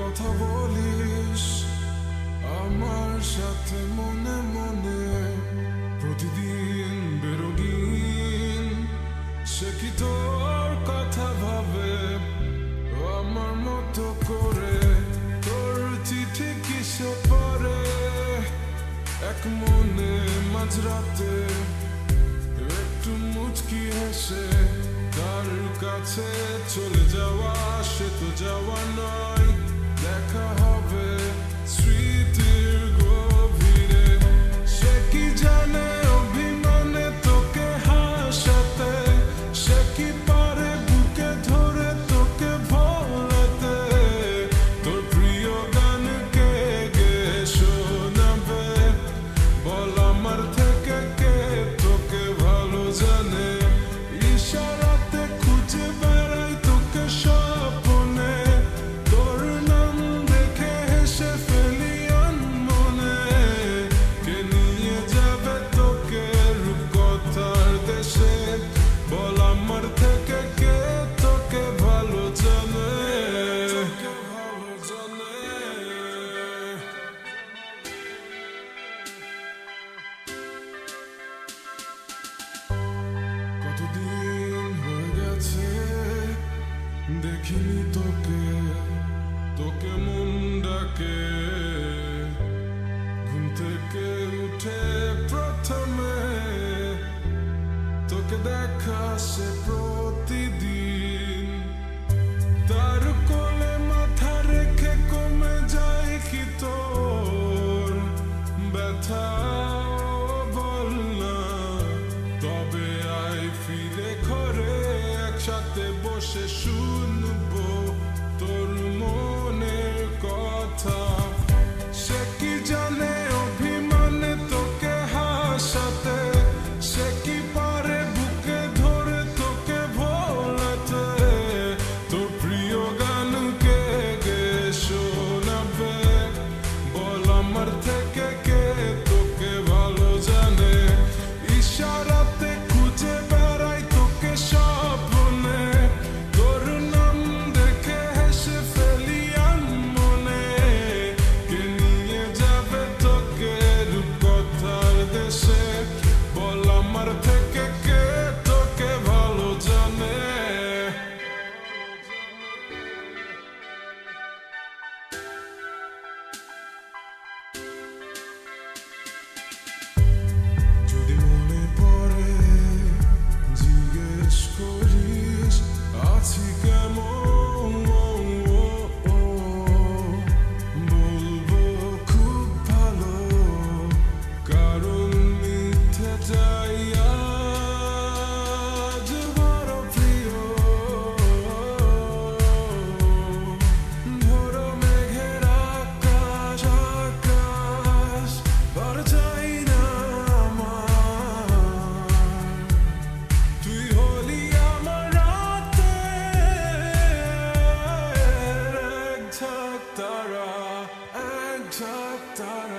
কথা বলিস আমার সাথে মনে মনে, প্রতিদিন বেরোগিন সে কি তোর কথা ভাবে আমার মতো করে? তোর চিঠি কিসে পড়ে এক মনে মাঝরাতে, একটু মুচকি হেসে তার কাছে চলে যাওয়া, সে তো যাওয়া নয়, দেখা হবে স্মৃতির গভীরে। সে কি জানে অভিমানে তোকে হাসাতে, সে কি পারে বুকে ধরে তোকে ভোলাতে, তোর প্রিয় গান কে গে শোনাবে বল আমার থেকে কে তোকে ভালো জানে? ইশারাতে খুঁজে বেড়াই তোকে স্বপ্নে, তোর নাম দেখে হেসে ফেলি আনমনে, কে নিয়ে যাবে তোকে রূপকথার দেশে বল আমার থেকে কে তোকে ভালো জানে? ভালো জানে। কতদিন হয়ে গেছে দেখিনি তোকে, তোকে মন ডাকে ঘুম থেকে উঠে প্রথমে, তোকে দেখা সে প্রতিদিন, তার কোলে মাথা রেখে কমে যায় কি তোর ব্যথা? বল না তবে আয় ফিরে ঘরে, একসাথে বসে শুনবো তোর মনের কথা। সে কি জানে অভিমানে তোকে হাসাতে, সে কি পারে বুকে ধরে তোকে ভোলাতে, তোর প্রিয় গান কে গে শোনাবে বল আমার থেকে কে তোকে ভালো জানে? ইশারাতে খুঁজে বেড়াই তোকে স্বপ্নে, তোর নাম দেখে হেসে ফেলি আনমনে, কে নিয়ে যাবে তোকে রূপকথার দেশে বল আমার থেকে কে তোকে ভালো জানে? যদি মনে পড়ে জিজ্ঞেস করিস আছি কেমন, বলবো খুব ভালো, কারণ মিথ্যে চাই আজ বড় প্রিয়। ভোর মেঘের আকাশ আকাশ আর চাই না আমার, তুই হলি আমার রাতের এক ঝাঁক তারা, এক ঝাঁক তারা।